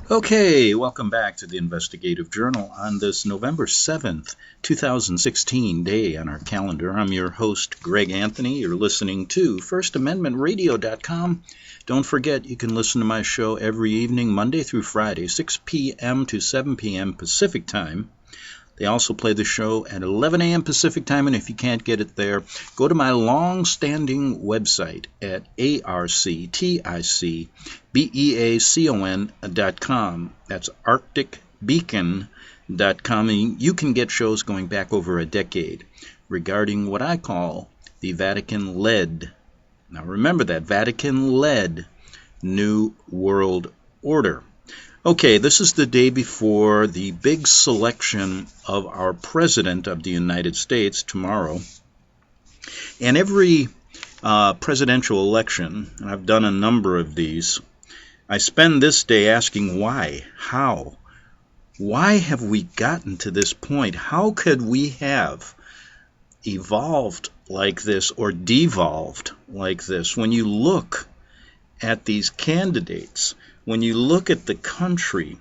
Okay, welcome back to the Investigative Journal on this November 7th, 2016 day on our calendar. I'm your host, Greg Anthony. You're listening to FirstAmendmentRadio.com. Don't forget, you can listen to my show every evening, Monday through Friday, 6 p.m. to 7 p.m. Pacific Time. They also play the show at 11 a.m. Pacific Time, and if you can't get it there, go to my long-standing website at arcticbeacon.com. That's arcticbeacon.com, and you can get shows going back over a decade regarding what I call the Vatican-led, now remember that, Vatican-led New World Order. Okay, this is the day before the big selection of our President of the United States tomorrow. And every presidential election, and I've done a number of these, I spend this day asking why, how. Why have we gotten to this point? How could we have evolved like this or devolved like this? When you look at these candidates, when you look at the country,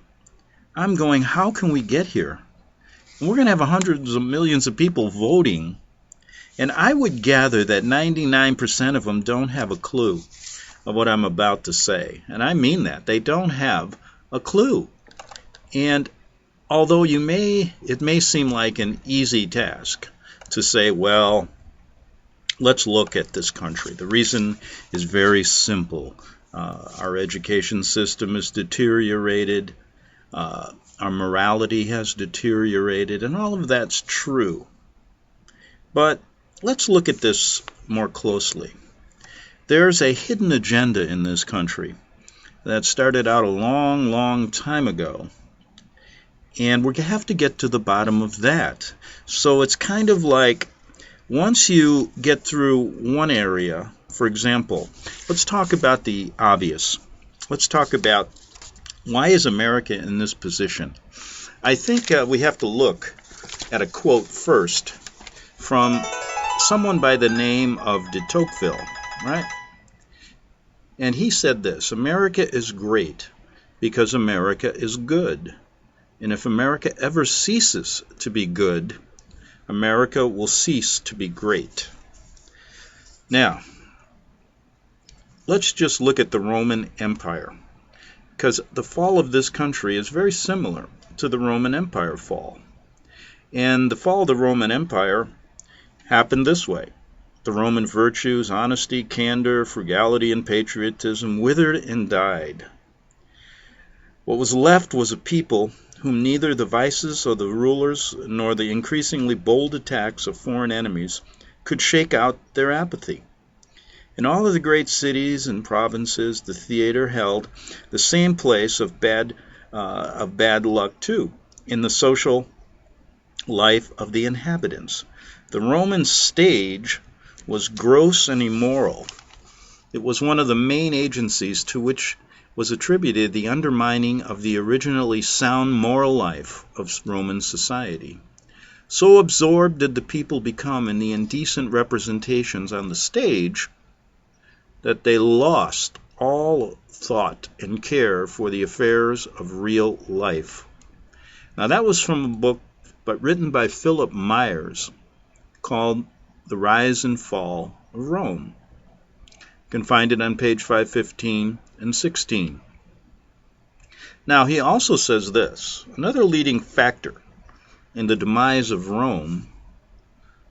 I'm going, how can we get here? And we're going to have hundreds of millions of people voting, and I would gather that 99% of them don't have a clue of what I'm about to say. And I mean that. They don't have a clue. And although it may seem like an easy task to say, well, let's look at this country. The reason is very simple. Our education system is deteriorated. Our morality has deteriorated, and all of that's true. But let's look at this more closely. There's a hidden agenda in this country that started out a long, long time ago, and we have to get to the bottom of that. So it's kind of like once you get through one area, for example, let's talk about the obvious. Let's talk about why is America in this position. I think we have to look at a quote first from someone by the name of de Tocqueville, right? And he said this: America is great because America is good. And if America ever ceases to be good, America will cease to be great. Now, let's just look at the Roman Empire, because the fall of this country is very similar to the Roman Empire fall. And the fall of the Roman Empire happened this way. The Roman virtues, honesty, candor, frugality, and patriotism withered and died. What was left was a people whom neither the vices of the rulers nor the increasingly bold attacks of foreign enemies could shake out their apathy. In all of the great cities and provinces, the theater held the same place of bad luck too, in the social life of the inhabitants. The Roman stage was gross and immoral. It was one of the main agencies to which was attributed the undermining of the originally sound moral life of Roman society. So absorbed did the people become in the indecent representations on the stage that they lost all thought and care for the affairs of real life. Now that was from a book written by Philip Myers called The Rise and Fall of Rome. You can find it on page 515 and 16. Now he also says this: another leading factor in the demise of Rome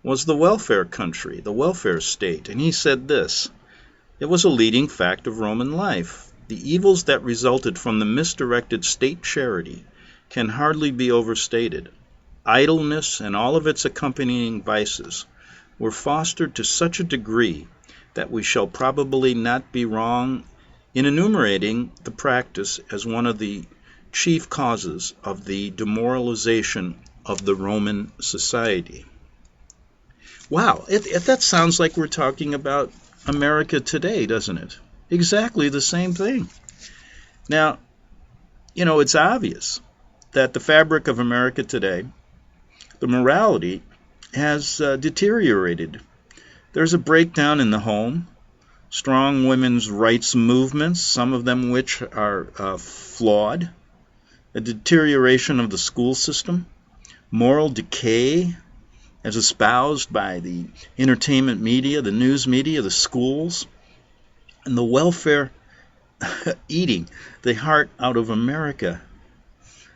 was the welfare country, the welfare state. And he said this: it was a leading fact of Roman life. The evils that resulted from the misdirected state charity can hardly be overstated. Idleness and all of its accompanying vices were fostered to such a degree that we shall probably not be wrong in enumerating the practice as one of the chief causes of the demoralization of the Roman society. Wow, that sounds like we're talking about America today, doesn't it? Exactly the same thing. Now, it's obvious that the fabric of America today, the morality, has deteriorated. There's a breakdown in the home, strong women's rights movements, some of them which are flawed, a deterioration of the school system, moral decay as espoused by the entertainment media, the news media, the schools, and the welfare eating the heart out of America.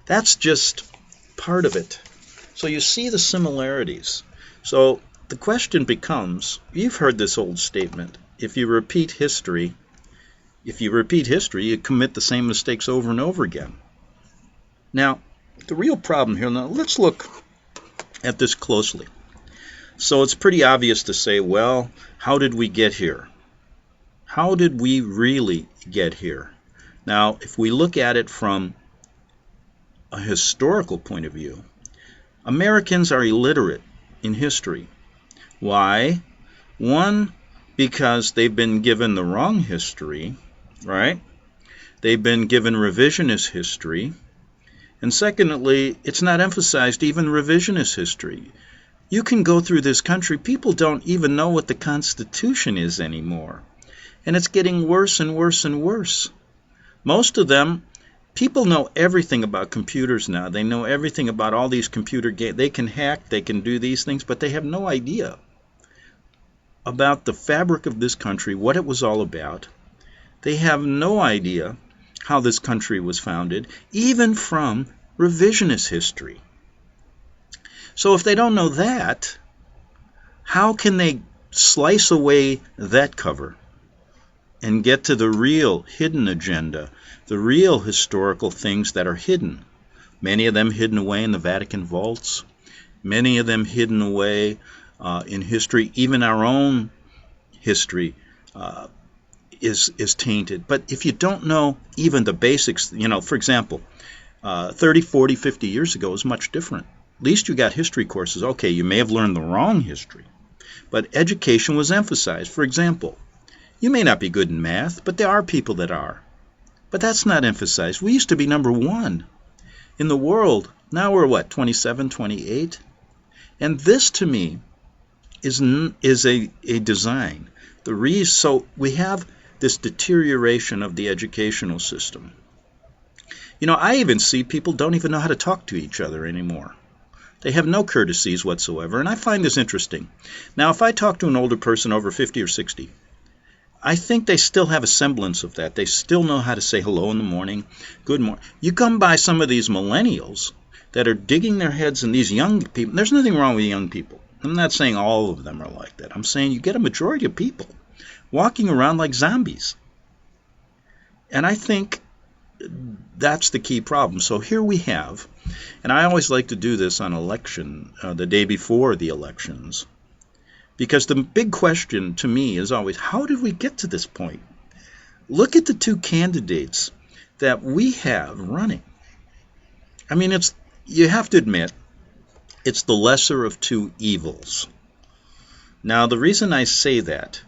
That's just part of it. So you see the similarities. So the question becomes, you've heard this old statement, if you repeat history, you commit the same mistakes over and over again. Now, the real problem here, now let's look at this closely. So it's pretty obvious to say, well, how did we get here? How did we really get here? Now, if we look at it from a historical point of view, Americans are illiterate in history. Why? One, because they've been given the wrong history, right? They've been given revisionist history. And secondly, it's not emphasized even revisionist history. You can go through this country, people don't even know what the Constitution is anymore. And it's getting worse and worse and worse. Most of them, people know everything about computers now. They know everything about all these computer games. They can hack, they can do these things, but they have no idea about the fabric of this country, what it was all about. They have no idea how this country was founded, even from revisionist history. So if they don't know that, how can they slice away that cover and get to the real hidden agenda, the real historical things that are hidden? Many of them hidden away in the Vatican vaults, many of them hidden away in history. Even our own history is tainted. But if you don't know even the basics, for example, 30, 40, 50 years ago was much different. At least you got history courses. Okay, you may have learned the wrong history, but education was emphasized. For example, you may not be good in math, but there are people that are. But that's not emphasized. We used to be number one in the world. Now we're what, 27, 28? And this to me is a design. So we have this deterioration of the educational system. I even see people don't even know how to talk to each other anymore. They have no courtesies whatsoever, and I find this interesting. Now, if I talk to an older person over 50 or 60, I think they still have a semblance of that. They still know how to say hello in the morning, good morning. You come by some of these millennials that are digging their heads in these young people. There's nothing wrong with young people. I'm not saying all of them are like that. I'm saying you get a majority of people walking around like zombies. And I think that's the key problem. So here we have, and I always like to do this on election, the day before the elections, because the big question to me is always, how did we get to this point? Look at the two candidates that we have running. I mean, you have to admit, it's the lesser of two evils. Now, the reason I say that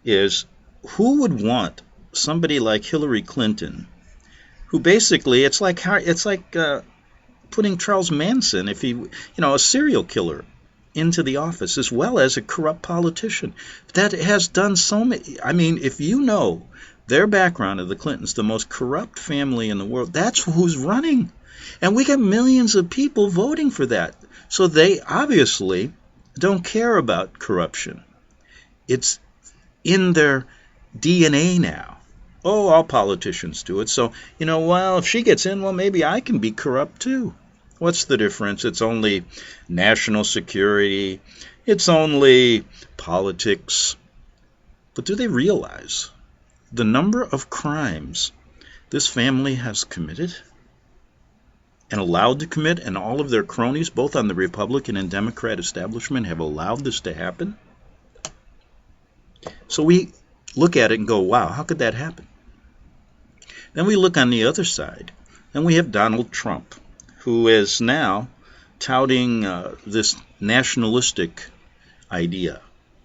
is, who would want somebody like Hillary Clinton, who basically, it's like putting Charles Manson, if he, a serial killer, into the office, as well as a corrupt politician that has done so many. I mean, if you know their background of the Clintons, the most corrupt family in the world, that's who's running. And we got millions of people voting for that. So they obviously don't care about corruption. It's in their DNA now. Oh, all politicians do it. So, well, if she gets in, well, maybe I can be corrupt too. What's the difference? It's only national security. It's only politics. But do they realize the number of crimes this family has committed and allowed to commit, and all of their cronies, both on the Republican and Democrat establishment, have allowed this to happen? So we look at it and go, wow, how could that happen? Then we look on the other side, and we have Donald Trump, who is now touting this nationalistic idea.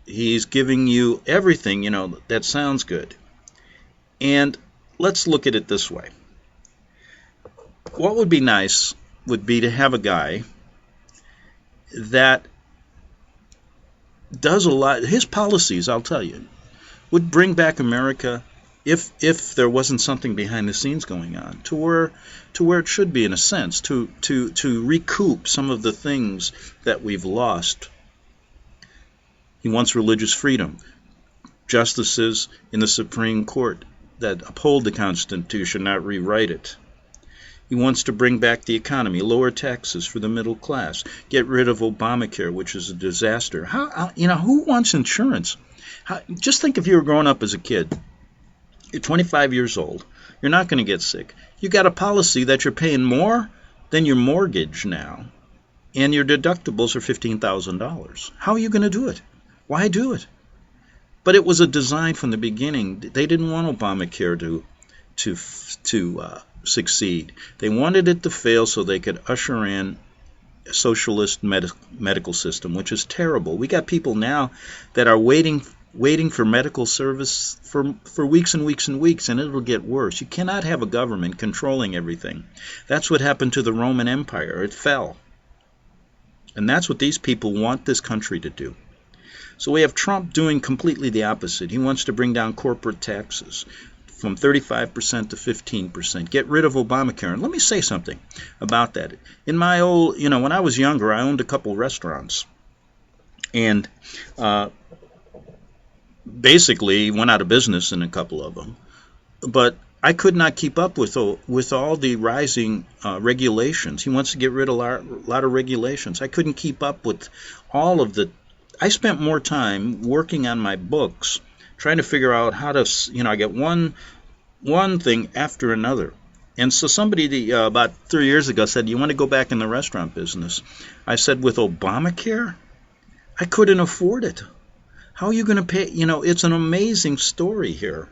He's giving you everything, that sounds good. And let's look at it this way. What would be nice would be to have a guy that does a lot. His policies, I'll tell you, would bring back America if there wasn't something behind the scenes going on, to where it should be, in a sense, to recoup some of the things that we've lost. He wants religious freedom, justices in the Supreme Court that uphold the Constitution, not rewrite it. He wants to bring back the economy, lower taxes for the middle class, get rid of Obamacare, which is a disaster. Who wants insurance? Just think if you were growing up as a kid. You're 25 years old. You're not going to get sick. You got a policy that you're paying more than your mortgage now, and your deductibles are $15,000. How are you going to do it? Why do it? But it was a design from the beginning. They didn't want Obamacare to succeed. They wanted it to fail so they could usher in a socialist medical system, which is terrible. We got people now that are waiting for medical service for weeks and weeks and weeks, and it'll get worse. You cannot have a government controlling everything. That's what happened to the Roman Empire. It fell. And that's what these people want this country to do. So we have Trump doing completely the opposite. He wants to bring down corporate taxes from 35% to 15%. Get rid of Obamacare. And let me say something about that. In my when I was younger, I owned a couple restaurants. And basically went out of business in a couple of them. But I could not keep up with all the rising regulations. He wants to get rid of a lot of regulations. I couldn't keep up with all of the... I spent more time working on my books, trying to figure out how to, I get one thing after another. And so somebody about 3 years ago said, "You want to go back in the restaurant business?" I said, "With Obamacare? I couldn't afford it. How are you going to pay?" It's an amazing story here.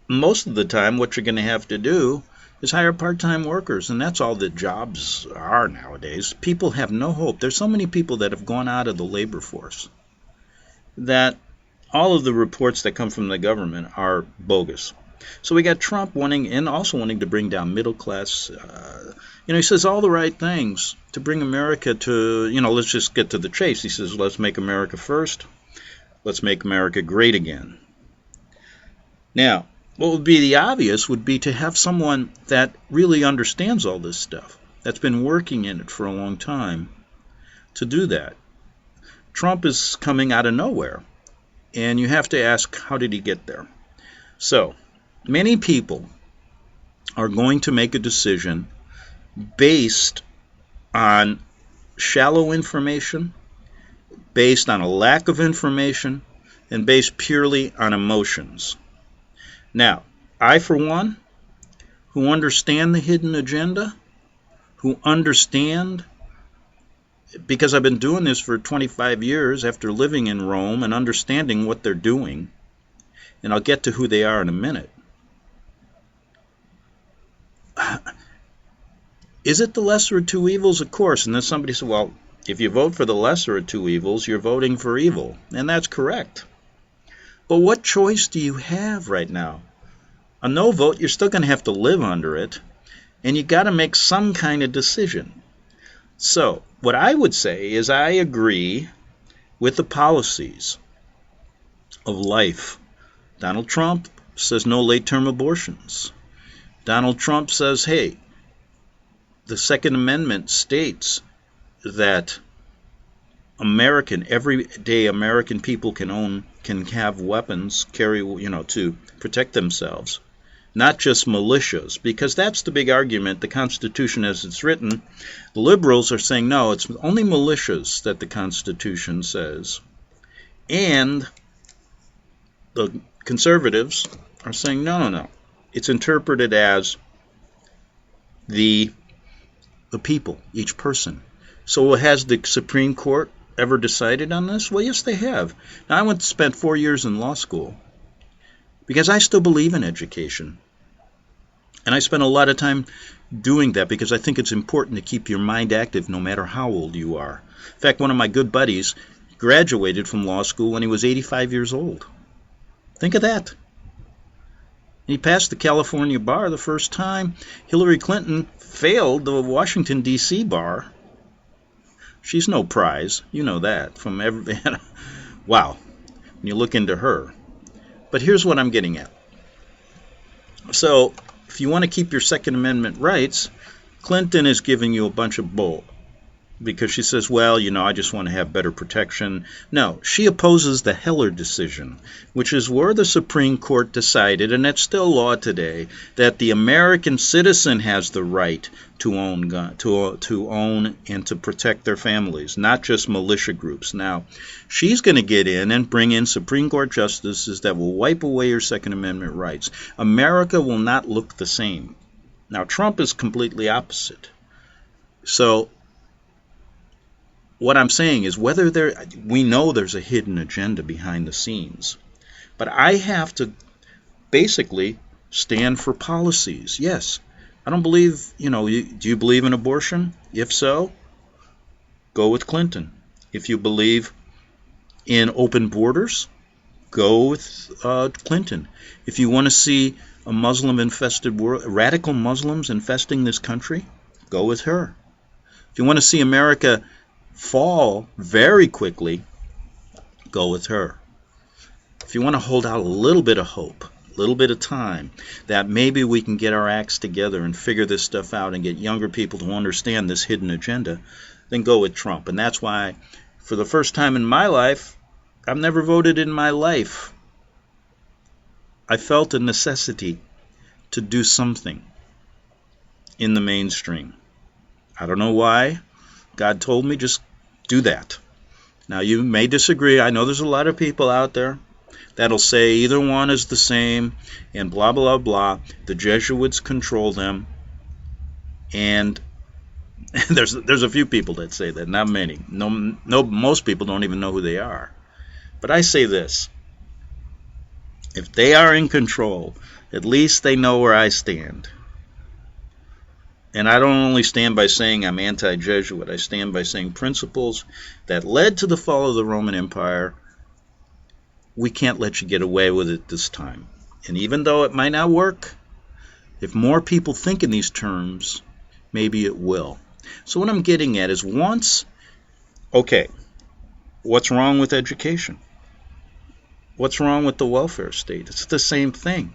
Most of the time, what you're going to have to do is hire part-time workers, and that's all that jobs are nowadays. People have no hope. There's so many people that have gone out of the labor force that all of the reports that come from the government are bogus. So we got Trump wanting to bring down middle class. He says all the right things to bring America to, let's just get to the chase. He says, let's make America first. Let's make America great again. Now, what would be the obvious would be to have someone that really understands all this stuff, that's been working in it for a long time, to do that. Trump is coming out of nowhere, and you have to ask, how did he get there? So, many people are going to make a decision based on shallow information, based on a lack of information, and based purely on emotions. Now, I, for one, who understand the hidden agenda, who understand, because I've been doing this for 25 years after living in Rome and understanding what they're doing, and I'll get to who they are in a minute. Is it the lesser of two evils? Of course. And then somebody said, well, if you vote for the lesser of two evils, you're voting for evil. And that's correct. But what choice do you have right now? A no vote, you're still going to have to live under it, and you got to make some kind of decision. So, what I would say is I agree with the policies of life. Donald Trump says no late-term abortions. Donald Trump says, hey, the Second Amendment states that everyday American people can have weapons, carry, to protect themselves, not just militias, because that's the big argument. The Constitution as it's written, the liberals are saying, no, it's only militias that the Constitution says. And the conservatives are saying, no. It's interpreted as the people, each person. So has the Supreme Court ever decided on this? Well, yes, they have. Now, I spent 4 years in law school because I still believe in education. And I spent a lot of time doing that because I think it's important to keep your mind active no matter how old you are. In fact, one of my good buddies graduated from law school when he was 85 years old. Think of that. He passed the California bar the first time. Hillary Clinton failed the Washington, D.C. bar. She's no prize. You know that from every... Wow. and you look into her. But here's what I'm getting at. So if you want to keep your Second Amendment rights, Clinton is giving you a bunch of bull. Because she says, well, I just want to have better protection. No, she opposes the Heller decision, which is where the Supreme Court decided, and that's still law today, that the American citizen has the right to own to own and to protect their families, not just militia groups. Now, she's going to get in and bring in Supreme Court justices that will wipe away your Second Amendment rights. America will not look the same. Now, Trump is completely opposite. So what I'm saying is we know there's a hidden agenda behind the scenes, but I have to basically stand for policies. Yes, I don't believe, do you believe in abortion? If so, go with Clinton. If you believe in open borders, go with Clinton. If you want to see a Muslim-infested world, radical Muslims infesting this country, go with her. If you want to see America fall very quickly, go with her. If you want to hold out a little bit of hope, a little bit of time, that maybe we can get our acts together and figure this stuff out and get younger people to understand this hidden agenda, then go with Trump. And that's why, for the first time in my life, I've never voted in my life. I felt a necessity to do something in the mainstream. I don't know why. God told me, just do that. Now, you may disagree. I know there's a lot of people out there that'll say either one is the same and blah, blah, blah. The Jesuits control them. And there's a few people that say that, not many. No, most people don't even know who they are. But I say this. If they are in control, at least they know where I stand. And I don't only stand by saying I'm anti-Jesuit. I stand by saying principles that led to the fall of the Roman Empire, we can't let you get away with it this time. And even though it might not work, if more people think in these terms, maybe it will. So what I'm getting at is what's wrong with education? What's wrong with the welfare state? It's the same thing.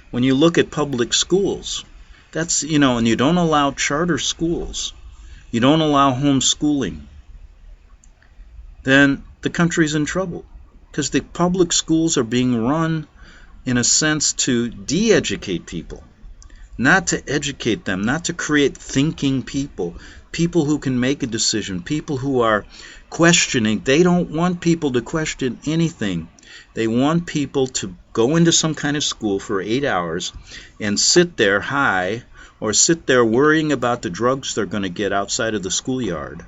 When you look at public schools, that's, and you don't allow charter schools, you don't allow homeschooling, then the country's in trouble. Because the public schools are being run, in a sense, to de-educate people, not to educate them, not to create thinking people, people who can make a decision, people who are questioning. They don't want people to question anything. They want people to go into some kind of school for 8 hours and sit there high or sit there worrying about the drugs they're going to get outside of the schoolyard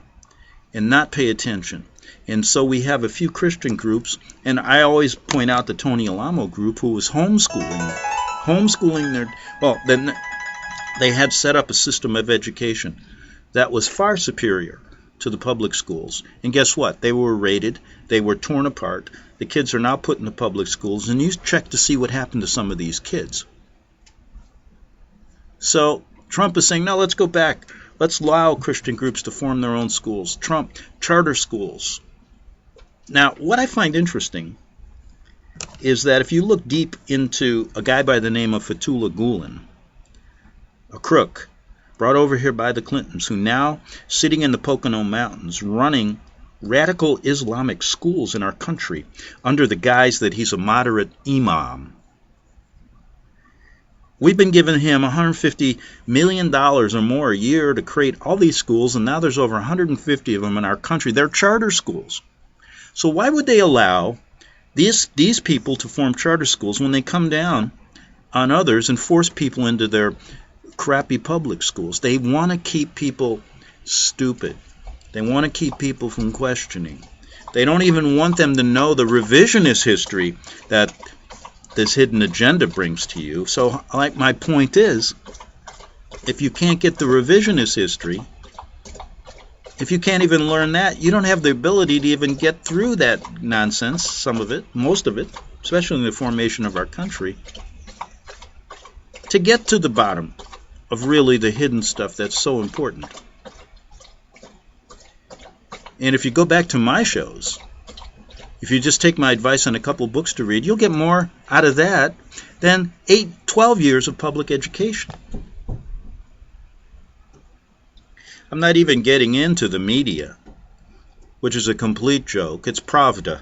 and not pay attention. And so we have a few Christian groups, and I always point out the Tony Alamo group who was homeschooling then they had set up a system of education that was far superior to the public schools. And guess what? They were raided. They were torn apart. The kids are now put in the public schools, and you check to see what happened to some of these kids. So Trump is saying, no, let's go back. Let's allow Christian groups to form their own schools. Trump, charter schools. Now, what I find interesting is that if you look deep into a guy by the name of Fethullah Gulen, a crook, brought over here by the Clintons, who now sitting in the Pocono Mountains running radical Islamic schools in our country under the guise that he's a moderate imam. We've been giving him $150 million or more a year to create all these schools, and now there's over 150 of them in our country. They're charter schools. So why would they allow these people to form charter schools when they come down on others and force people into their crappy public schools? They want to keep people stupid. They want to keep people from questioning. They don't even want them to know the revisionist history that this hidden agenda brings to you. So, like, my point is, if you can't get the revisionist history, if you can't even learn that, you don't have the ability to even get through that nonsense, some of it, most of it, especially in the formation of our country, to get to the bottom of really the hidden stuff that's so important. And if you go back to my shows, If you just take my advice on a couple books to read, you'll get more out of that than 12 years of public education. I'm not even getting into the media, which is a complete joke. It's Pravda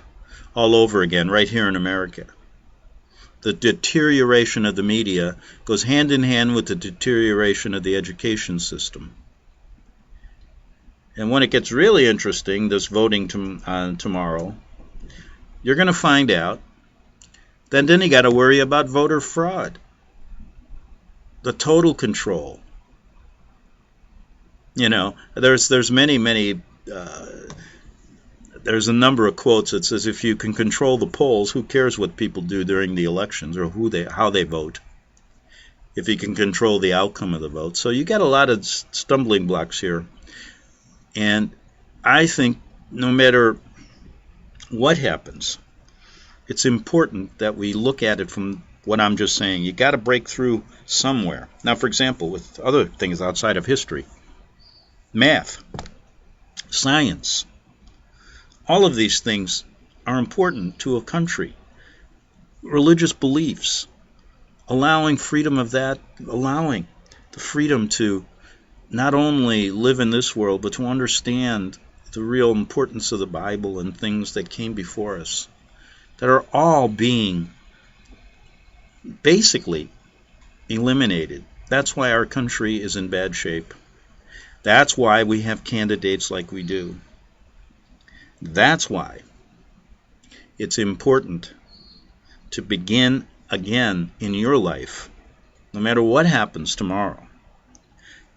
all over again right here in America. The deterioration of the media goes hand in hand with the deterioration of the education system. And when it gets really interesting, this voting tomorrow, you're going to find out that then you got to worry about voter fraud, the total control. You know, there's many there's a number of quotes that says if you can control the polls, who cares what people do during the elections or how they vote, if you can control the outcome of the vote. So you got a lot of stumbling blocks here. And I think no matter what happens, it's important that we look at it from what I'm just saying. You got to break through somewhere. Now, for example, with other things outside of history, math, science, all of these things are important to a country. Religious beliefs, allowing freedom of that, allowing the freedom to not only live in this world, but to understand the real importance of the Bible and things that came before us, that are all being basically eliminated. That's why our country is in bad shape. That's why we have candidates like we do. That's why it's important to begin again in your life, no matter what happens tomorrow.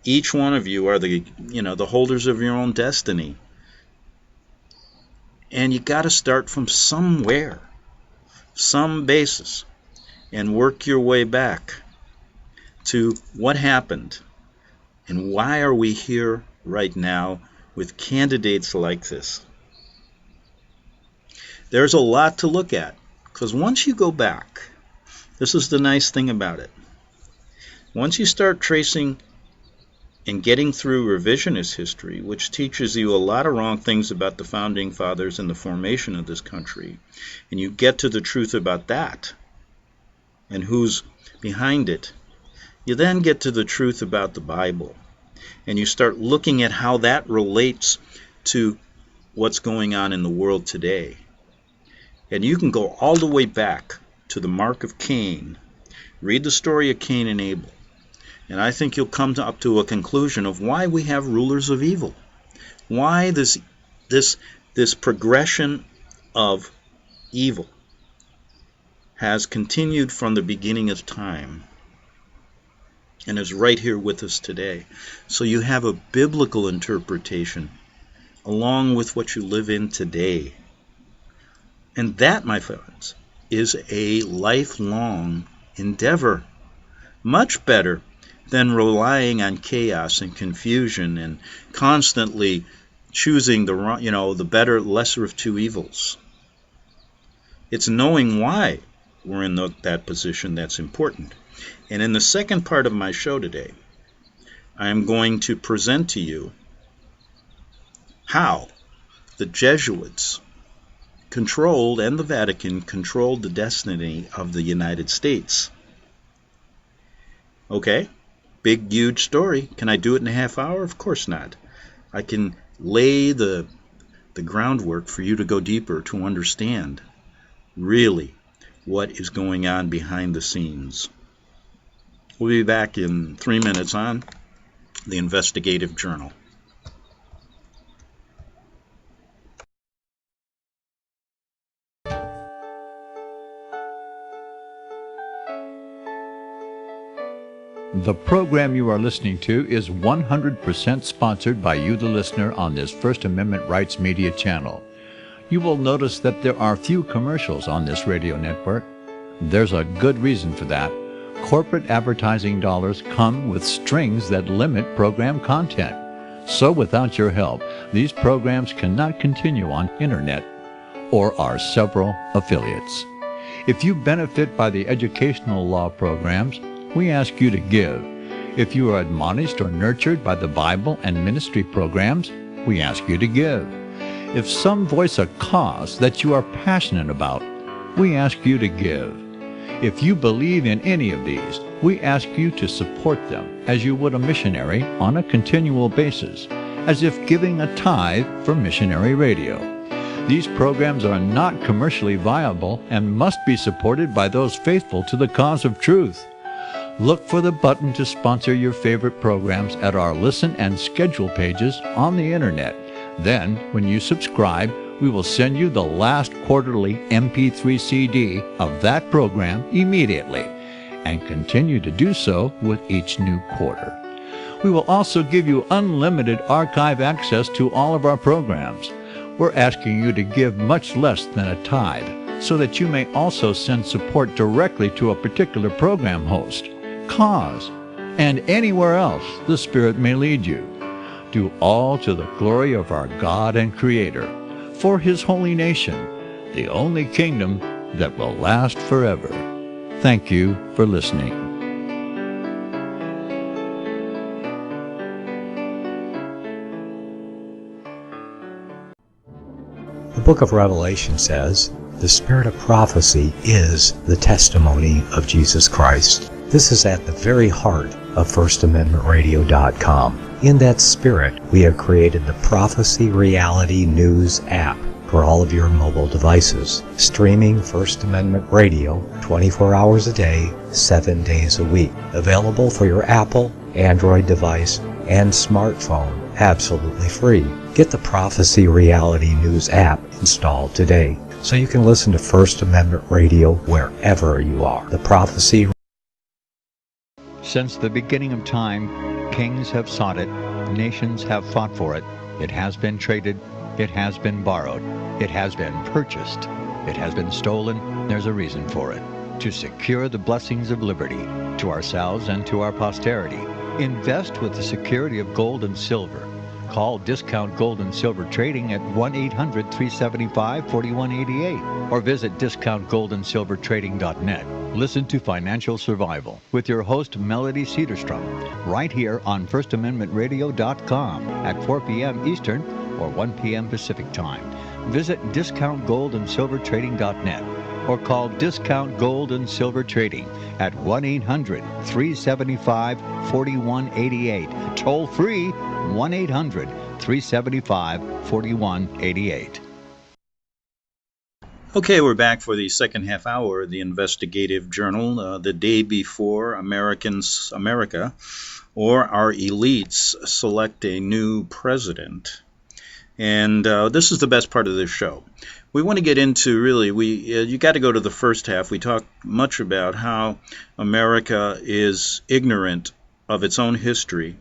Each one of you are the holders of your own destiny. And you got to start from somewhere, some basis, and work your way back to what happened and why are we here right now with candidates like this. There's a lot to look at, because once you go back, this is the nice thing about it. Once you start tracing and getting through revisionist history, which teaches you a lot of wrong things about the founding fathers and the formation of this country, and you get to the truth about that and who's behind it, you then get to the truth about the Bible, and you start looking at how that relates to what's going on in the world today. And you can go all the way back to the mark of Cain, read the story of Cain and Abel, and I think you'll come up to a conclusion of why we have rulers of evil, why this progression of evil has continued from the beginning of time and is right here with us today. So you have a biblical interpretation along with what you live in today. And that, my friends, is a lifelong endeavor. Much better than relying on chaos and confusion and constantly choosing the better, lesser of two evils. It's knowing why we're in that position that's important. And in the second part of my show today, I am going to present to you how the Jesuits controlled, and the Vatican controlled, the destiny of the United States. Okay, big, huge story. Can I do it in a half hour? Of course not. I can lay the groundwork for you to go deeper, to understand really what is going on behind the scenes. We'll be back in 3 minutes on the Investigative Journal. The program you are listening to is 100% sponsored by you, the listener, on this First Amendment Rights Media channel. You will notice that there are few commercials on this radio network. There's a good reason for that. Corporate advertising dollars come with strings that limit program content. So without your help, these programs cannot continue on internet or our several affiliates. If you benefit by the educational law programs, we ask you to give. If you are admonished or nurtured by the Bible and ministry programs, we ask you to give. If some voice a cause that you are passionate about, we ask you to give. If you believe in any of these, we ask you to support them as you would a missionary on a continual basis, as if giving a tithe for missionary radio. These programs are not commercially viable and must be supported by those faithful to the cause of truth. Look for the button to sponsor your favorite programs at our listen and schedule pages on the internet. Then, when you subscribe, we will send you the last quarterly MP3 CD of that program immediately, and continue to do so with each new quarter. We will also give you unlimited archive access to all of our programs. We're asking you to give much less than a tithe, so that you may also send support directly to a particular program host, cause, and anywhere else the Spirit may lead you. Do all to the glory of our God and Creator, for His holy nation, the only kingdom that will last forever. Thank you for listening. The book of Revelation says, "The spirit of prophecy is the testimony of Jesus Christ." This is at the very heart of FirstAmendmentRadio.com. In that spirit, we have created the Prophecy Reality News app for all of your mobile devices, streaming First Amendment Radio 24 hours a day, 7 days a week. Available for your Apple, Android device, and smartphone, absolutely free. Get the Prophecy Reality News app installed today so you can listen to First Amendment Radio wherever you are. The Prophecy. Since the beginning of time, kings have sought it, nations have fought for it. It has been traded, it has been borrowed, it has been purchased, it has been stolen. There's a reason for it. To secure the blessings of liberty to ourselves and to our posterity, invest with the security of gold and silver. Call Discount Gold and Silver Trading at 1-800-375-4188 or visit discountgoldandsilvertrading.net. Listen to Financial Survival with your host Melody Cedarstrom right here on FirstAmendmentRadio.com at 4 p.m. Eastern or 1 p.m. Pacific Time. Visit discountgoldandsilvertrading.net or call Discount Gold and Silver Trading at 1-800-375-4188. Toll free 1-800-375-4188. Okay, we're back for the second half hour of the investigative journal, The Day Before America, or Our Elites Select a New President. And this is the best part of this show. We want to get into, really, you got to go to the first half. We talked much about how America is ignorant of its own history,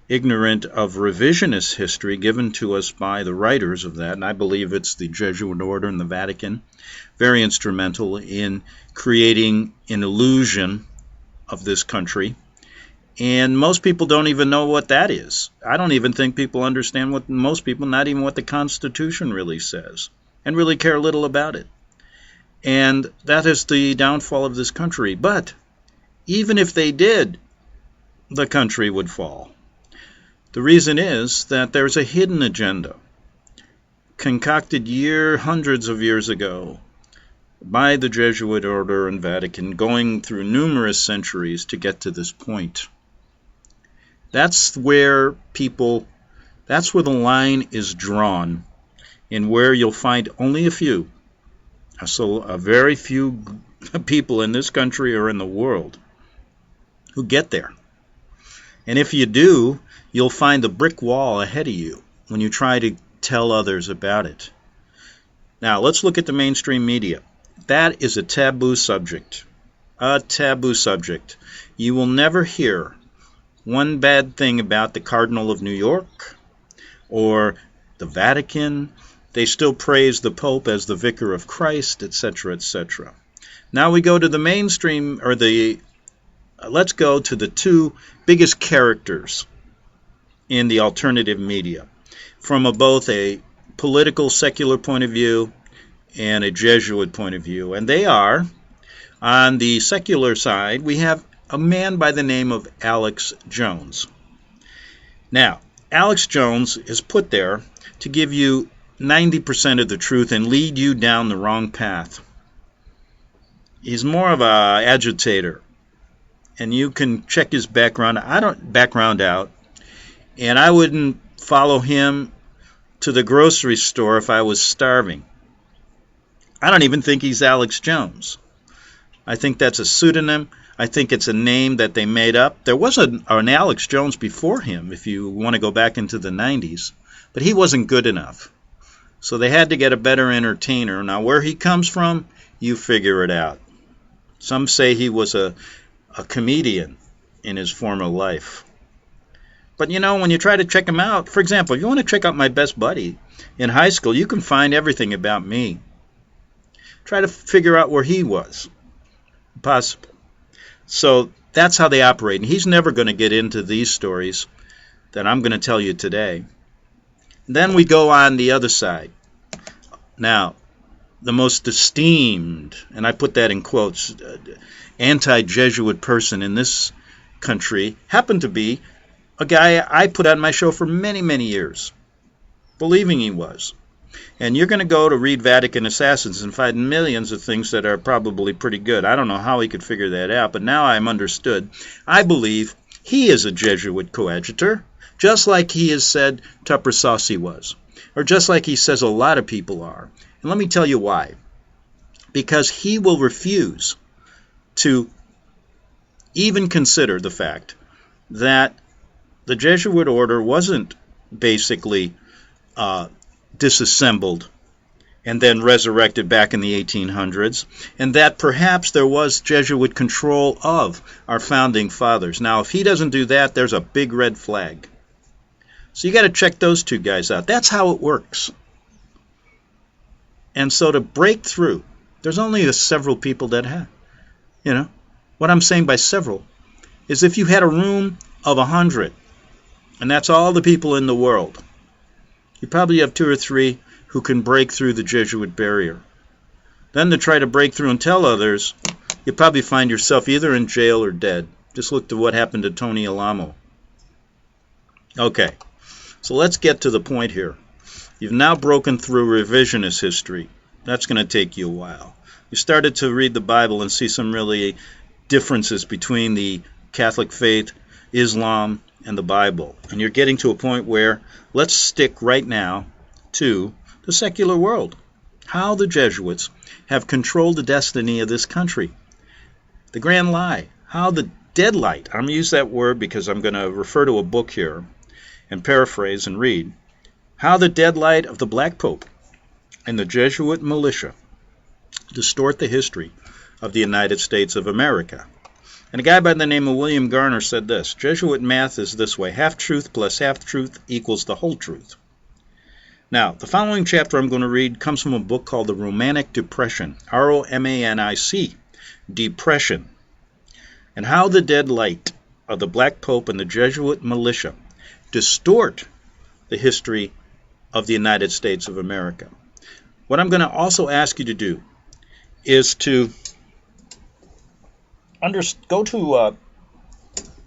ignorant of revisionist history given to us by the writers of that, and I believe it's the Jesuit order and the Vatican, very instrumental in creating an illusion of this country. And most people don't even know what that is. I don't even think people understand what most people, not even what the Constitution really says, and really care little about it. And that is the downfall of this country. But even if they did, the country would fall. The reason is that there's a hidden agenda concocted hundreds of years ago by the Jesuit order and Vatican, going through numerous centuries to get to this point. That's where the line is drawn, and where you'll find only a very few people in this country or in the world who get there. And if you do, you'll find a brick wall ahead of you when you try to tell others about it. Now, let's look at the mainstream media. That is a taboo subject. A taboo subject. You will never hear one bad thing about the Cardinal of New York or the Vatican. They still praise the Pope as the Vicar of Christ, etc., etc. Now we go to the mainstream, or let's go to the two biggest characters in the alternative media, from both a political secular point of view and a Jesuit point of view. And they are, on the secular side, we have a man by the name of Alex Jones. Now, Alex Jones is put there to give you 90% of the truth and lead you down the wrong path. He's more of a agitator, and you can check his background out, and I wouldn't follow him to the grocery store if I was starving. I don't even think he's Alex Jones. I think that's a pseudonym. I think it's a name that they made up. There was an Alex Jones before him, if you want to go back into the 90s, but he wasn't good enough. So they had to get a better entertainer. Now, where he comes from, you figure it out. Some say he was a comedian in his former life. But you know, when you try to check him out, for example, if you want to check out my best buddy in high school, you can find everything about me. Try to figure out where he was. Possible. So that's how they operate. And he's never going to get into these stories that I'm going to tell you today. Then we go on the other side. Now, the most esteemed, and I put that in quotes, anti-Jesuit person in this country happened to be a guy I put on my show for many, many years, believing he was. And you're going to go to read Vatican Assassins and find millions of things that are probably pretty good. I don't know how he could figure that out, but now I'm understood. I believe he is a Jesuit coadjutor, just like he has said Tupper Saucy was, or just like he says a lot of people are. And let me tell you why. Because he will refuse to even consider the fact that the Jesuit order wasn't basically disassembled and then resurrected back in the 1800s, and that perhaps there was Jesuit control of our founding fathers. Now, if he doesn't do that, there's a big red flag. So you got to check those two guys out. That's how it works. And so to break through, there's only several people that have. You know, what I'm saying by several is if you had a room of 100, and that's all the people in the world, you probably have 2 or 3 who can break through the Jesuit barrier. Then to try to break through and tell others, you probably find yourself either in jail or dead. Just look to what happened to Tony Alamo. Okay, so let's get to the point here. You've now broken through revisionist history. That's going to take you a while. You started to read the Bible and see some really differences between the Catholic faith, Islam, and the Bible. And you're getting to a point where let's stick right now to the secular world. How the Jesuits have controlled the destiny of this country. The grand lie. How the dead light. I'm going to use that word because I'm going to refer to a book here and paraphrase and read. How the dead light of the Black Pope and the Jesuit militia distort the history of the United States of America. And a guy by the name of William Garner said this: Jesuit math is this way: half truth plus half truth equals the whole truth. Now, the following chapter I'm going to read comes from a book called The Romanic Depression, R-O-M-A-N-I-C, Depression, and how the dead light of the Black Pope and the Jesuit militia distort the history of the United States of America. What I'm going to also ask you to do is to I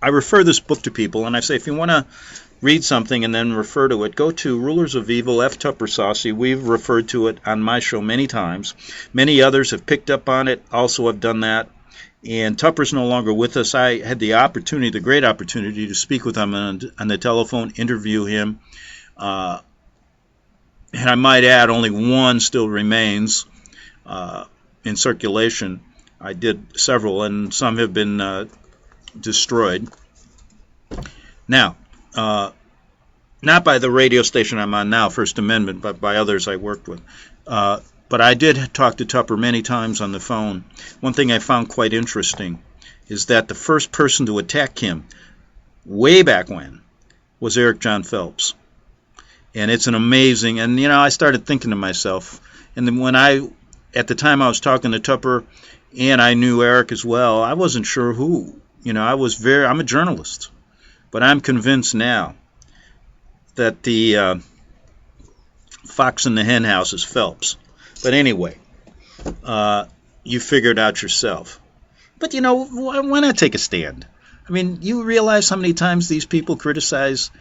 refer this book to people, and I say if you want to read something and then refer to it, go to Rulers of Evil, F. Tupper Saucy. We've referred to it on my show many times. Many others have picked up on it, also have done that. And Tupper's no longer with us. I had the great opportunity to speak with him on the telephone, interview him. And I might add, only one still remains in circulation. I did several, and some have been destroyed. Now, not by the radio station I'm on now, First Amendment, but by others I worked with. But I did talk to Tupper many times on the phone. One thing I found quite interesting is that the first person to attack him way back when was Eric John Phelps. And it's an amazing, and you know, I started thinking to myself, and then at the time I was talking to Tupper, and I knew Eric as well, I wasn't sure who. You know, I'm a journalist, but I'm convinced now that the fox in the hen house is Phelps. But anyway, you figure it out yourself. But you know, why not take a stand? I mean, you realize how many times these people criticize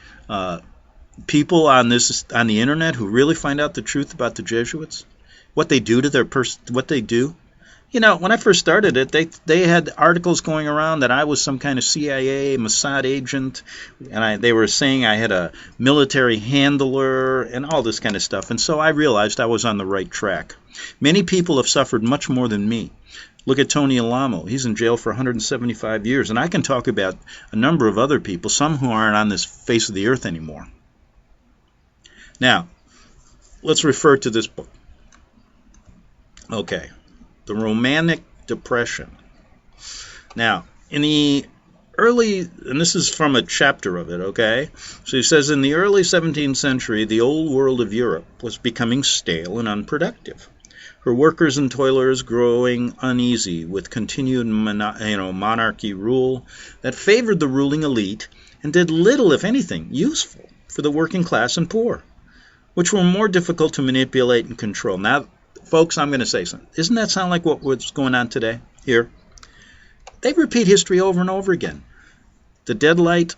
people on the internet who really find out the truth about the Jesuits, what they do to what they do. You know, when I first started it, they had articles going around that I was some kind of CIA, Mossad agent, and they were saying I had a military handler and all this kind of stuff. And so I realized I was on the right track. Many people have suffered much more than me. Look at Tony Alamo. He's in jail for 175 years. And I can talk about a number of other people, some who aren't on this face of the earth anymore. Now, let's refer to this book. Okay. The Romantic Depression. Now, in the early, and this is from a chapter of it, okay? So he says, in the early 17th century, the old world of Europe was becoming stale and unproductive. Her workers and toilers growing uneasy with continued monarchy rule that favored the ruling elite and did little, if anything, useful for the working class and poor, which were more difficult to manipulate and control. Now, folks, I'm going to say something. Doesn't that sound like what's going on today here? They repeat history over and over again. The deadlight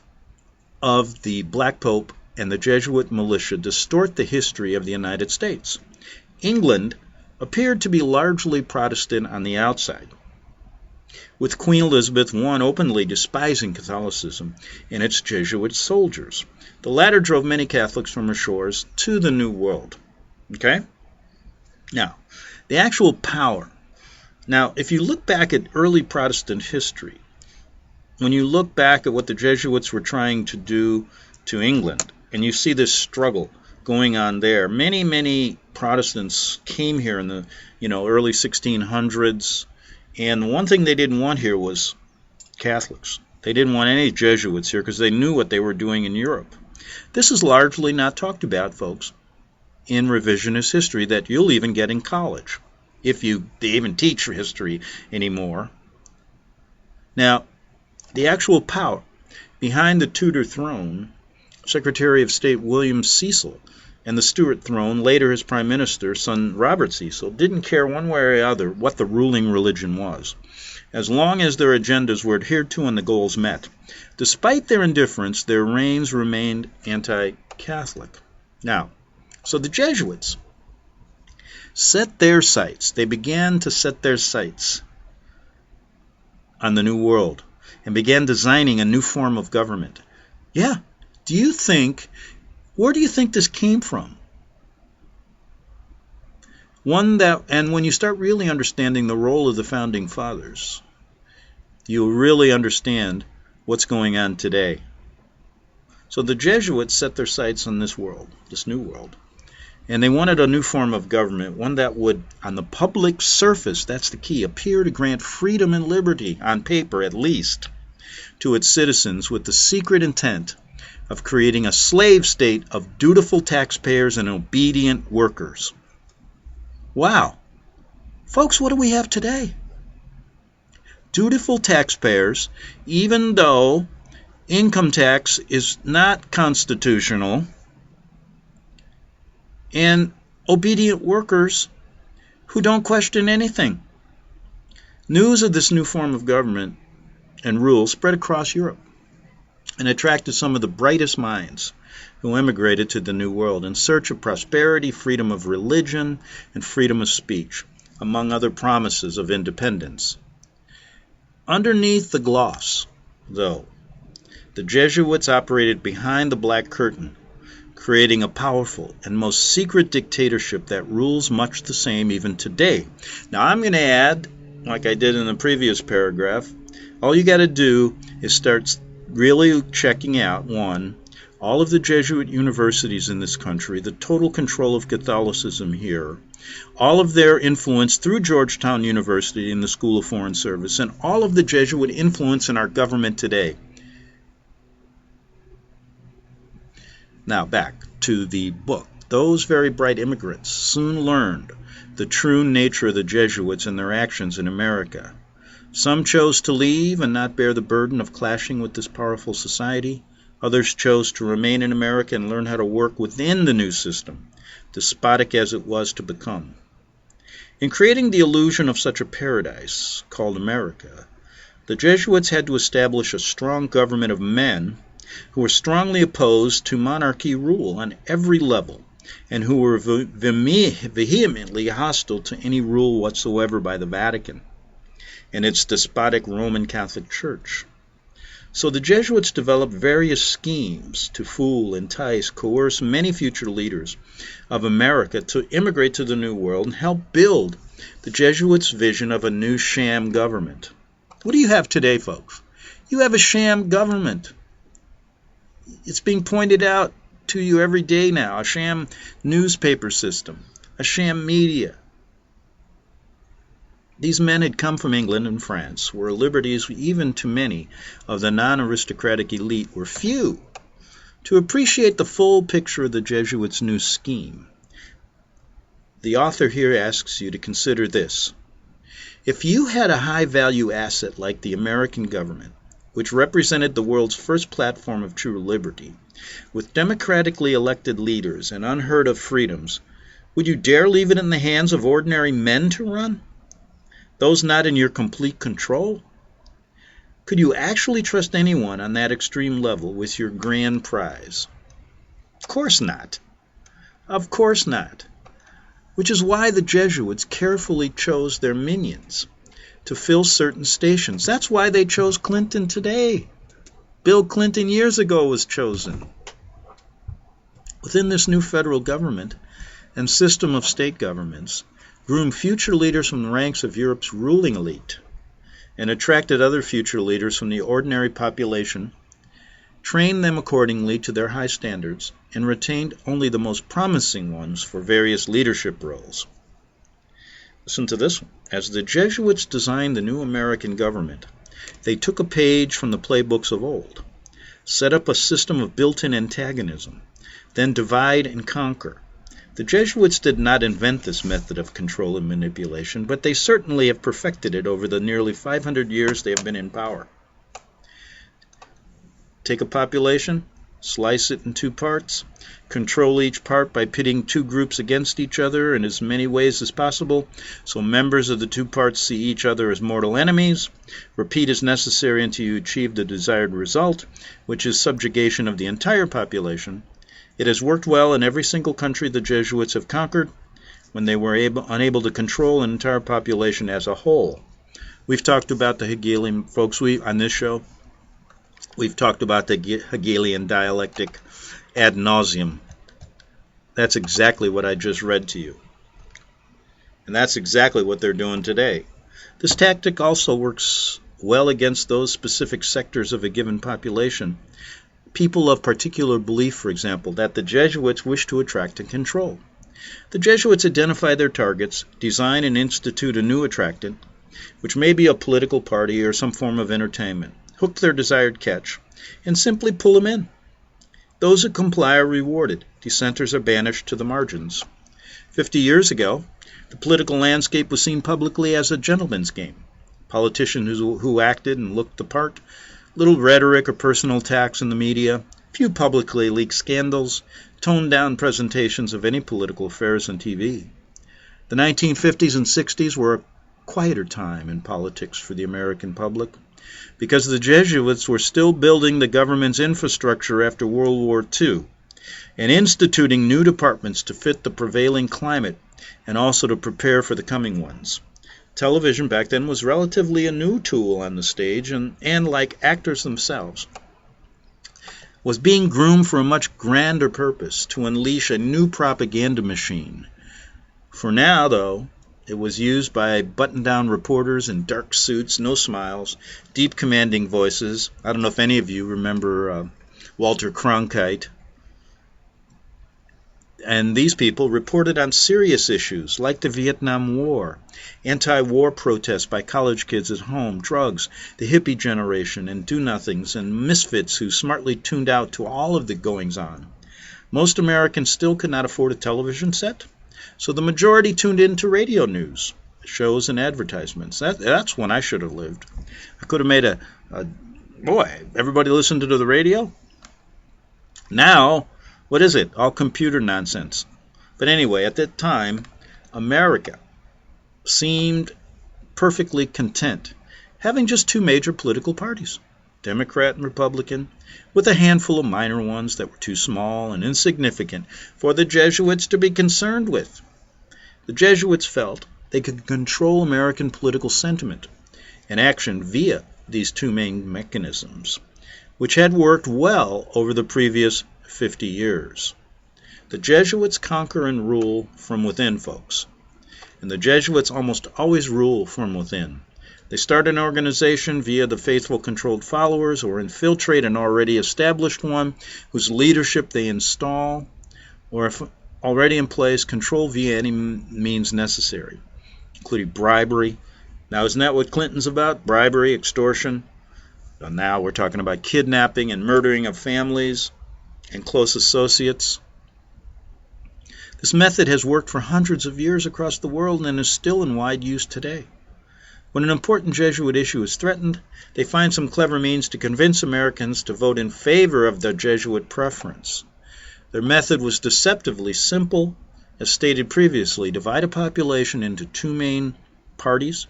of the Black Pope and the Jesuit militia distort the history of the United States. England appeared to be largely Protestant on the outside, with Queen Elizabeth I openly despising Catholicism and its Jesuit soldiers. The latter drove many Catholics from her shores to the New World. Okay? Now, the actual power. Now, if you look back at early Protestant history, when you look back at what the Jesuits were trying to do to England, and you see this struggle going on there, many Protestants came here in the early 1600s, and one thing they didn't want here was Catholics. They didn't want any Jesuits here because they knew what they were doing in Europe. This is largely not talked about, folks, in revisionist history that you'll even get in college, if they even teach history anymore. Now, the actual power behind the Tudor throne, Secretary of State William Cecil, and the Stuart throne, later his Prime Minister, son Robert Cecil, didn't care one way or the other what the ruling religion was, as long as their agendas were adhered to and the goals met. Despite their indifference, their reigns remained anti-Catholic. Now, so the Jesuits set their sights. They began to set their sights on the New World and began designing a new form of government. Yeah. Where do you think this came from? And when you start really understanding the role of the Founding Fathers, you'll really understand what's going on today. So the Jesuits set their sights on this world, this new world. And they wanted a new form of government, one that would, on the public surface, that's the key, appear to grant freedom and liberty, on paper at least, to its citizens with the secret intent of creating a slave state of dutiful taxpayers and obedient workers. Wow. Folks, what do we have today? Dutiful taxpayers, even though income tax is not constitutional, and obedient workers who don't question anything. News of this new form of government and rule spread across Europe and attracted some of the brightest minds who emigrated to the New World in search of prosperity, freedom of religion, and freedom of speech, among other promises of independence. Underneath the gloss, though, the Jesuits operated behind the Black Curtain, creating a powerful and most secret dictatorship that rules much the same even today. Now, I'm going to add, like I did in the previous paragraph, all you got to do is start really checking out, one, all of the Jesuit universities in this country, the total control of Catholicism here, all of their influence through Georgetown University and the School of Foreign Service, and all of the Jesuit influence in our government today. Now back to the book. Those very bright immigrants soon learned the true nature of the Jesuits and their actions in America. Some chose to leave and not bear the burden of clashing with this powerful society. Others chose to remain in America and learn how to work within the new system, despotic as it was to become. In creating the illusion of such a paradise called America, the Jesuits had to establish a strong government of men who were strongly opposed to monarchy rule on every level, and who were vehemently hostile to any rule whatsoever by the Vatican and its despotic Roman Catholic Church. So the Jesuits developed various schemes to fool, entice, coerce many future leaders of America to immigrate to the New World and help build the Jesuits' vision of a new sham government. What do you have today, folks? You have a sham government. It's being pointed out to you every day now, a sham newspaper system, a sham media. These men had come from England and France, where liberties, even to many of the non-aristocratic elite, were few. To appreciate the full picture of the Jesuits' new scheme, the author here asks you to consider this. If you had a high-value asset like the American government, which represented the world's first platform of true liberty, with democratically elected leaders and unheard-of freedoms, would you dare leave it in the hands of ordinary men to run? Those not in your complete control? Could you actually trust anyone on that extreme level with your grand prize? Of course not. Of course not. Which is why the Jesuits carefully chose their minions to fill certain stations. That's why they chose Clinton today. Bill Clinton years ago was chosen. Within this new federal government and system of state governments, groomed future leaders from the ranks of Europe's ruling elite, and attracted other future leaders from the ordinary population, trained them accordingly to their high standards, and retained only the most promising ones for various leadership roles. Listen to this one. As the Jesuits designed the new American government, they took a page from the playbooks of old, set up a system of built-in antagonism, then divide and conquer. The Jesuits did not invent this method of control and manipulation, but they certainly have perfected it over the nearly 500 years they have been in power. Take a population, slice it in two parts, control each part by pitting two groups against each other in as many ways as possible, so members of the two parts see each other as mortal enemies. Repeat as necessary until you achieve the desired result, which is subjugation of the entire population. It has worked well in every single country the Jesuits have conquered when they were unable to control an entire population as a whole. We've talked about the Hegelian, folks, on this show. We've talked about the Hegelian dialectic ad nauseum. That's exactly what I just read to you. And that's exactly what they're doing today. This tactic also works well against those specific sectors of a given population. People of particular belief, for example, that the Jesuits wish to attract and control. The Jesuits identify their targets, design and institute a new attractant, which may be a political party or some form of entertainment, hook their desired catch, and simply pull them in. Those who comply are rewarded. Dissenters are banished to the margins. 50 years ago, the political landscape was seen publicly as a gentleman's game. Politicians who acted and looked the part, little rhetoric or personal attacks in the media, few publicly leaked scandals, toned-down presentations of any political affairs on TV. The 1950s and 60s were a quieter time in politics for the American public, because the Jesuits were still building the government's infrastructure after World War II and instituting new departments to fit the prevailing climate and also to prepare for the coming ones. Television back then was relatively a new tool on the stage, and like actors themselves, was being groomed for a much grander purpose, to unleash a new propaganda machine. For now, though, it was used by button-down reporters in dark suits, no smiles, deep commanding voices. I don't know if any of you remember Walter Cronkite. And these people reported on serious issues like the Vietnam War, anti-war protests by college kids at home, drugs, the hippie generation, and do-nothings, and misfits who smartly tuned out to all of the goings-on. Most Americans still could not afford a television set, so the majority tuned in to radio news, shows, and advertisements. That's when I should have lived. I could have made everybody listened to the radio? Now, what is it? All computer nonsense. But anyway, at that time, America seemed perfectly content, having just two major political parties. Democrat and Republican, with a handful of minor ones that were too small and insignificant for the Jesuits to be concerned with. The Jesuits felt they could control American political sentiment and action via these two main mechanisms, which had worked well over the previous 50 years. The Jesuits conquer and rule from within, folks. And the Jesuits almost always rule from within. They start an organization via the faithful controlled followers or infiltrate an already established one whose leadership they install, or if already in place, control via any means necessary, including bribery. Now, isn't that what Clinton's about? Bribery, extortion. Well, now we're talking about kidnapping and murdering of families and close associates. This method has worked for hundreds of years across the world and is still in wide use today. When an important Jesuit issue is threatened, they find some clever means to convince Americans to vote in favor of their Jesuit preference. Their method was deceptively simple. As stated previously, divide a population into two main parties,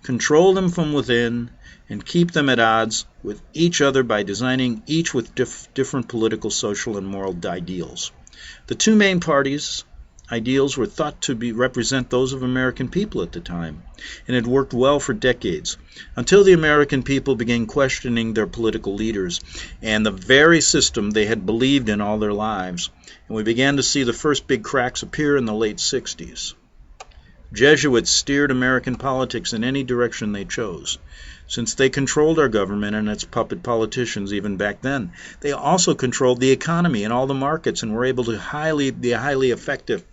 control them from within, and keep them at odds with each other by designing each with different political, social, and moral ideals. The two main parties' ideals were thought to represent those of American people at the time, and had worked well for decades, until the American people began questioning their political leaders and the very system they had believed in all their lives, and we began to see the first big cracks appear in the late 60s. Jesuits steered American politics in any direction they chose. Since they controlled our government and its puppet politicians even back then, they also controlled the economy and all the markets and were able to be highly effective,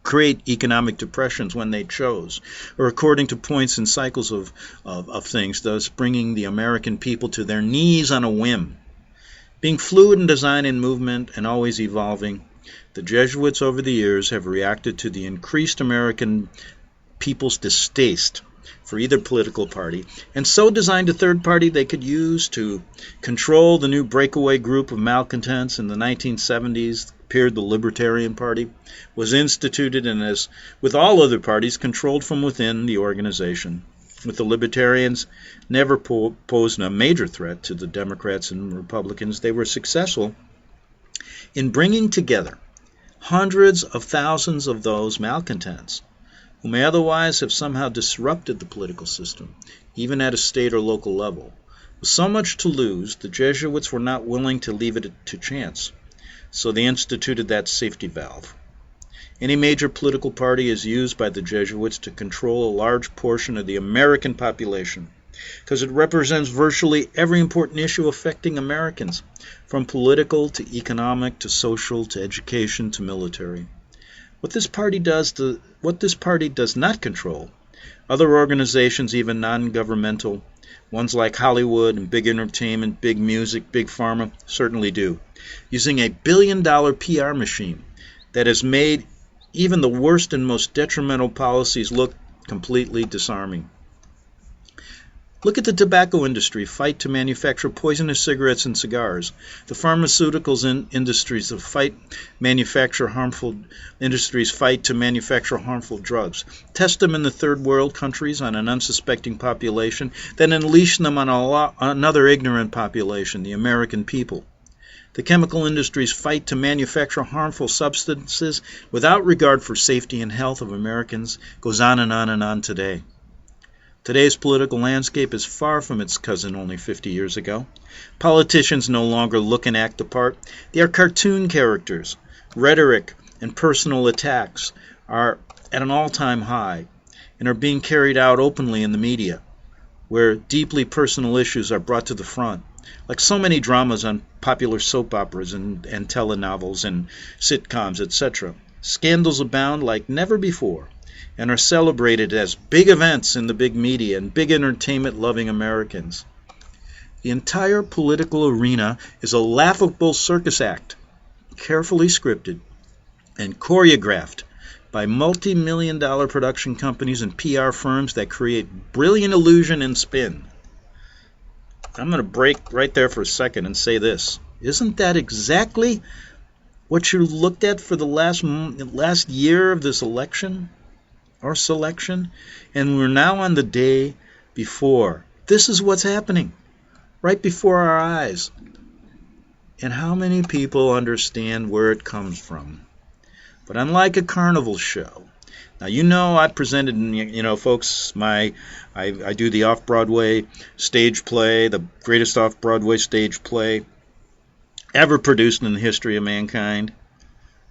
create economic depressions when they chose, or according to points and cycles of things, thus bringing the American people to their knees on a whim. Being fluid in design and movement and always evolving, the Jesuits over the years have reacted to the increased American people's distaste for either political party, and so designed a third party they could use to control the new breakaway group of malcontents. In the 1970s appeared the Libertarian Party, was instituted, and as with all other parties, controlled from within the organization. With the Libertarians never posed a major threat to the Democrats and Republicans, they were successful in bringing together hundreds of thousands of those malcontents who may otherwise have somehow disrupted the political system, even at a state or local level. With so much to lose, the Jesuits were not willing to leave it to chance, so they instituted that safety valve. Any major political party is used by the Jesuits to control a large portion of the American population, because it represents virtually every important issue affecting Americans, from political to economic to social to education to military. What this party does not control, other organizations, even non-governmental, ones like Hollywood and big entertainment, big music, big pharma, certainly do, using a billion-dollar PR machine that has made even the worst and most detrimental policies look completely disarming. Look at the tobacco industry fight to manufacture poisonous cigarettes and cigars. The pharmaceuticals industries fight to manufacture harmful drugs. Test them in the third world countries on an unsuspecting population, then unleash them on another ignorant population, the American people. The chemical industries fight to manufacture harmful substances without regard for safety and health of Americans. Goes on and on and on today. Today's political landscape is far from its cousin only 50 years ago. Politicians no longer look and act the part. They are cartoon characters. Rhetoric and personal attacks are at an all-time high and are being carried out openly in the media, where deeply personal issues are brought to the front, like so many dramas on popular soap operas and telenovels and sitcoms, etc. Scandals abound like never before, and are celebrated as big events in the big media and big entertainment-loving Americans. The entire political arena is a laughable circus act, carefully scripted and choreographed by multi-million-dollar production companies and PR firms that create brilliant illusion and spin. I'm going to break right there for a second and say this. Isn't that exactly what you looked at for the last year of this election? Or selection, and we're now on the day before. This is what's happening. right before our eyes. And how many people understand where it comes from? But unlike a carnival show, now I presented, folks, I do the off-Broadway stage play, the greatest off-Broadway stage play ever produced in the history of mankind.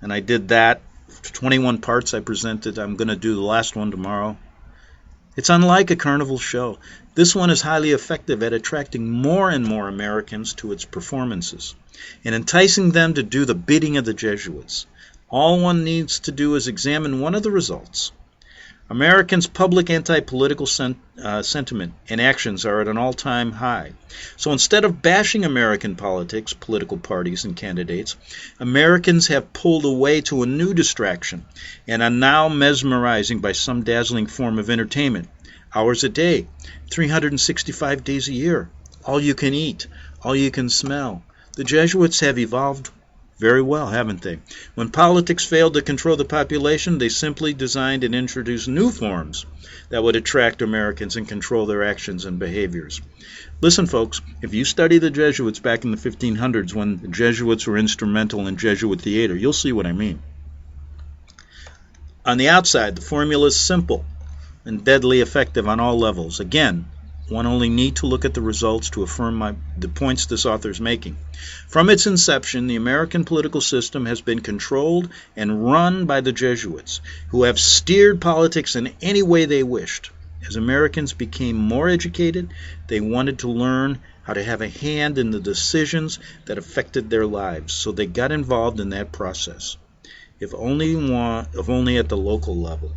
And I did that. 21 parts I presented. I'm going to do the last one tomorrow. It's unlike a carnival show. This one is highly effective at attracting more and more Americans to its performances and enticing them to do the bidding of the Jesuits. All one needs to do is examine one of the results. Americans' public anti-political sentiment and actions are at an all-time high. So instead of bashing American politics, political parties, and candidates, Americans have pulled away to a new distraction and are now mesmerizing by some dazzling form of entertainment. Hours a day, 365 days a year, all you can eat, all you can smell. The Jesuits have evolved very well, haven't they? When politics failed to control the population, they simply designed and introduced new forms that would attract Americans and control their actions and behaviors. Listen, folks, if you study the Jesuits back in the 1500s when the Jesuits were instrumental in Jesuit theater, you'll see what I mean. On the outside, the formula is simple and deadly effective on all levels. Again, one only need to look at the results to affirm the points this author is making. From its inception, the American political system has been controlled and run by the Jesuits, who have steered politics in any way they wished. As Americans became more educated, they wanted to learn how to have a hand in the decisions that affected their lives, so they got involved in that process, if only at the local level.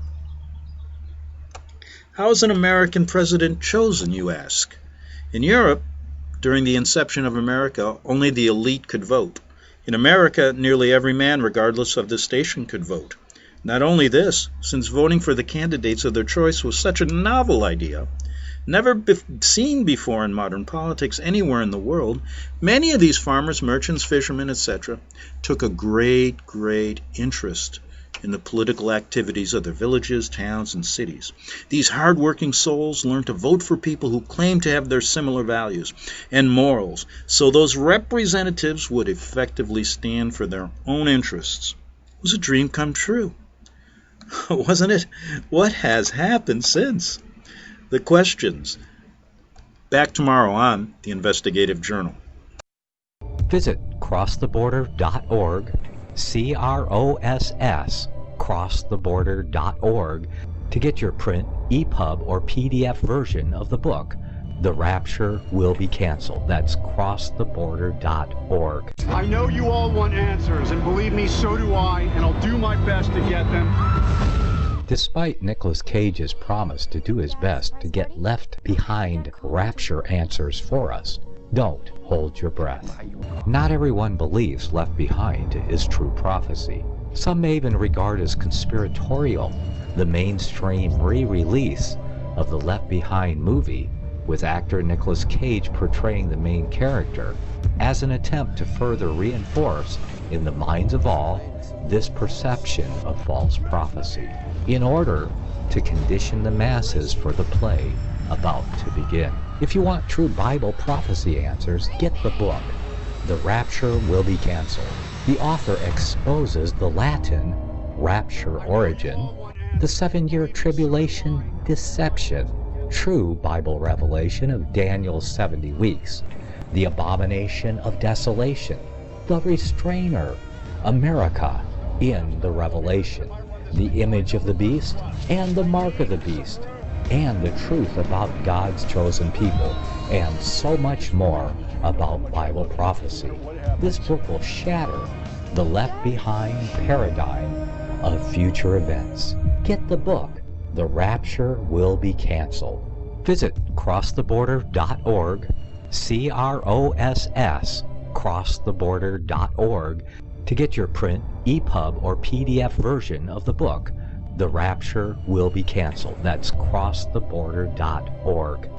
How is an American president chosen, you ask? In Europe, during the inception of America, only the elite could vote. In America, nearly every man, regardless of the station, could vote. Not only this, since voting for the candidates of their choice was such a novel idea, never seen before in modern politics anywhere in the world, many of these farmers, merchants, fishermen, etc., took a great interest in the political activities of their villages, towns, and cities. These hard-working souls learned to vote for people who claimed to have their similar values and morals, so those representatives would effectively stand for their own interests. It was a dream come true, wasn't it? What has happened since? The questions. Back tomorrow on the Investigative Journal. Visit crosstheborder.org, CROSS, crosstheborder.org, to get your print, EPUB, or PDF version of the book, The Rapture Will Be Canceled. That's crosstheborder.org. I know you all want answers, and believe me, so do I, and I'll do my best to get them. Despite Nicolas Cage's promise to do his best to get left behind rapture answers for us, don't hold your breath. Not everyone believes Left Behind is true prophecy. Some may even regard as conspiratorial the mainstream re-release of the Left Behind movie, with actor Nicolas Cage portraying the main character, as an attempt to further reinforce in the minds of all this perception of false prophecy, in order to condition the masses for the play about to begin. If you want true Bible prophecy answers, get the book, The Rapture Will Be Canceled. The author exposes the Latin rapture origin, the 7-year tribulation deception, true Bible revelation of Daniel's 70 weeks, the abomination of desolation, the restrainer, America in the Revelation, the image of the beast and the mark of the beast, and the truth about God's chosen people, and so much more about Bible prophecy. This book will shatter the Left Behind paradigm of future events. Get the book, The Rapture Will Be Canceled. Visit crosstheborder.org, CROSS, crosstheborder.org, to get your print, EPUB, or PDF version of the book, The Rapture Will Be Canceled. That's crosstheborder.org.